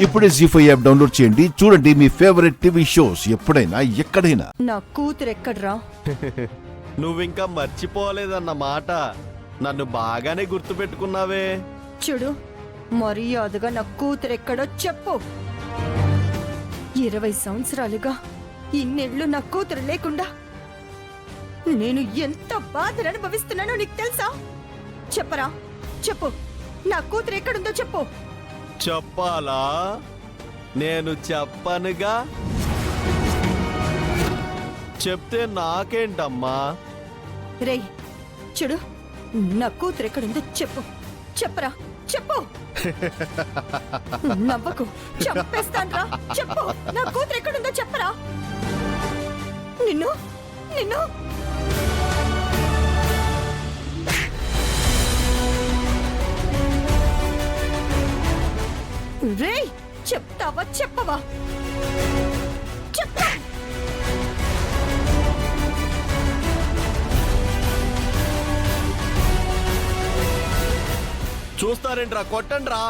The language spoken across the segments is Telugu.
ఇప్పుడే జీ5 యాప్ డౌన్లోడ్ చేయండి. చూడండి మీ ఫేవరెట్ టీవీ షోస్ ఎప్పుడైనా ఎక్కడైనా. నా కూతురు ఎక్కడ్రా? నువ్వింకా మర్చిపోలేదన్నమాట. నన్ను బాగానే గుర్తుపెట్టుకున్నావే. చూడు, మర్యాదగా నా కూతురు ఎక్కడో చెప్పు. 20 సంవత్సరాలుగా ఇన్నేళ్లు నా కూతురు లేకుండా నేను ఎంత బాధను అనుభవిస్తున్నానో నీకు తెలుసా? చెప్పరా, చెప్పు. నా కూతురు ఎక్కడుందో చెప్పు. చెప్పాలా? నేను చెప్పనుగా. చెప్తే నాకేంటమ్మా? రేయ్, చూడు, నా కూతురు ఎక్కడుందో చెప్పు. చెప్పరా, చెప్పు. నవ్వకు, చంపేస్తాన్రా. చెప్పు, నా కూతురు ఎక్కడుందో చెప్పరా. నిన్ను నిన్ను రేయ్, చెప్తావా చెప్పవా? చెప్పు. చూస్తారేంట్రా, కొట్టండ్రా.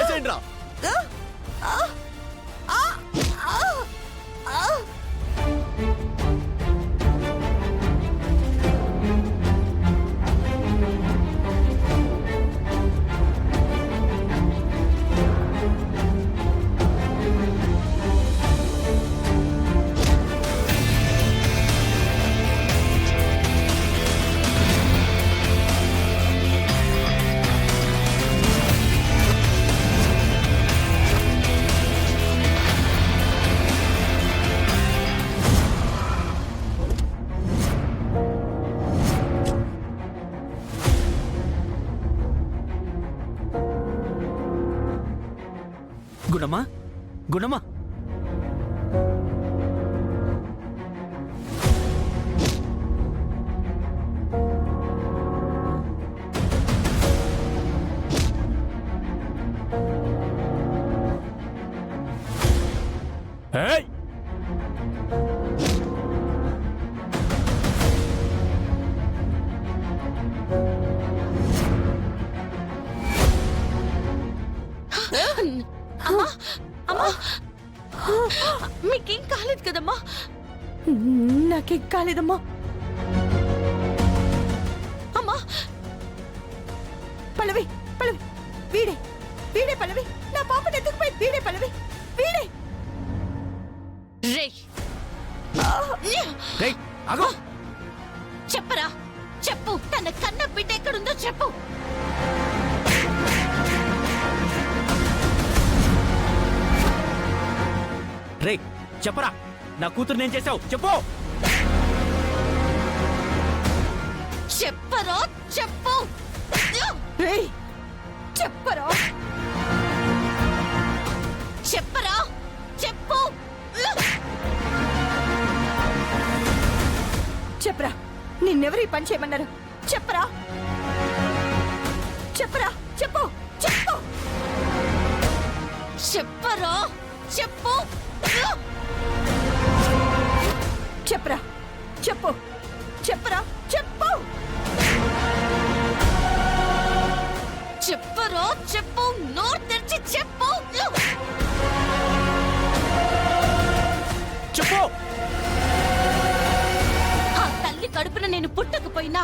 ఏసేంట్రా. గుణమా, గుణమా, ఏయ్! మీకేం కాలేదు కదమ్మా? నాకేం కాలేదమ్మా. అమ్మా, పల్లవి, పల్లవి, వీడే, వీడే పల్లవి. నా పాపని ఎత్తుకుపోయి వీడే పల్లవి, వీడే. రే, రేయ్, ఆగు. చెప్పరా, చెప్పు. తన కన్న బిడ్డ ఎక్కడుందో చెప్పు. రేయ్, చెప్పరా, నా కూతురు నేను చేసావు చెప్పు. చెప్పరా, చెప్పు. రేయ్, చెప్పరా, చెప్పరా, చెప్పు. చెప్పరా. నిన్నెవరు ఈ పని చేయమన్నారు? చెప్పరా, చెప్పరా, చెప్పు, చెప్పు. చెప్పరా, చెప్పు. చెప్పరా, చెప్పు, చెప్పరా, చెప్పు. చెప్పరా చెప్పు, నోరు తెరిచి చెప్పు. చెప్పు. ఆ తల్లి కడుపున నేను పుట్టకపోయినా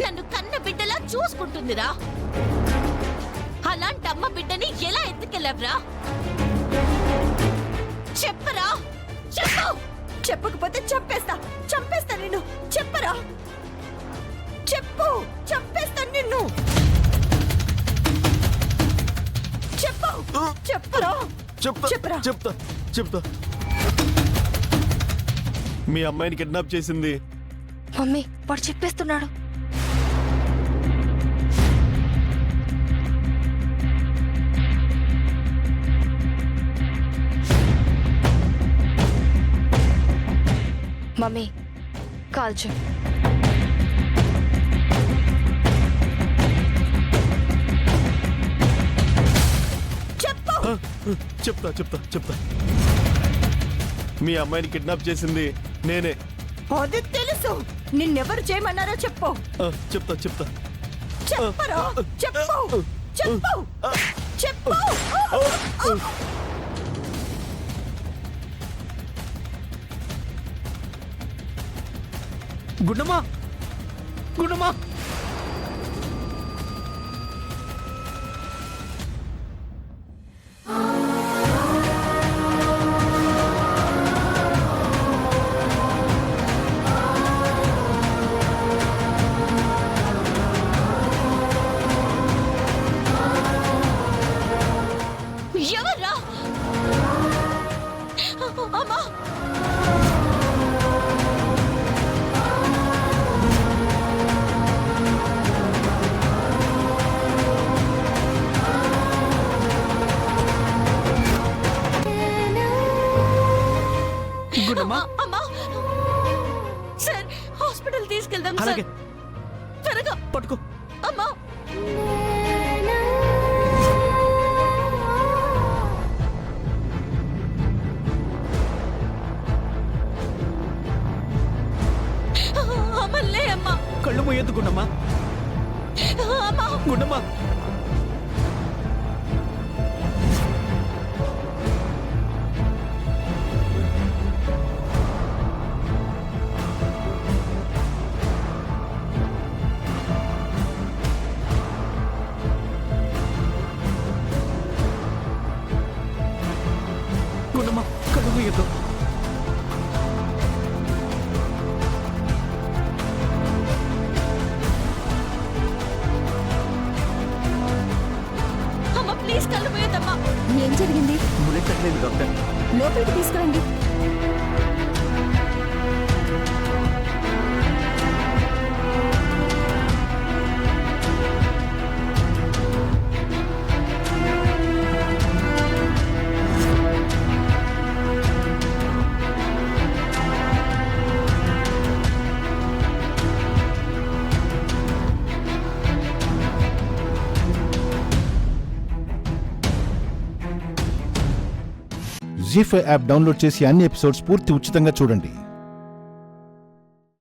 నన్ను కన్న బిడ్డలా చూసుకుంటుందిరా. అలాంటి అమ్మ బిడ్డని ఎలా ఎత్తుకెళ్ళావ్రా? చెప్పరా చెప్పు. చెప్పకపోతే చంపేస్తా నిన్ను. చెప్పరా చెప్పు, చంపేస్తాను నిన్ను. చెప్పరా చెప్పరా. చెప్తా. మీ అమ్మాయిని కిడ్నాప్ చేసింది మమ్మీ వాడు చెప్పేస్తున్నాడు. మమ్మీ కాల్చు. చెప్తా. మీ అమ్మాయిని కిడ్నాప్ చేసింది నేనే. అది తెలుసు. నిన్నెవరు చేయమన్నారో చెప్పు. చెప్తా. చెప్పరా చెప్పు. గుండమ్మా. ఎవర్రా? అమ్మా. గుండమ్మా. అమ్మా సార్, హాస్పిటల్ తీసుకెళ్దాం సార్. అలాగే. త్వరగా పట్టుకో. అమ్మా. అమ్మలే అమ్మా. కళ్ళు మూయొద్దు గుండమ్మా. అమ్మా. గుండమ్మా. గుండమ్మా కళ్ళు మూయొద్దు. అమ్మ ప్లీజ్ కళ్ళు పోయేదమ్మా. ఏం జరిగింది? బుల్లెట్ తగ్గలేదు డాక్టర్. లోపలికి తీసుకురండి. జీ5 యాప్ డౌన్లోడ్ చేసి అన్ని ఎపిసోడ్స్ పూర్తి ఉచితంగా చూడండి.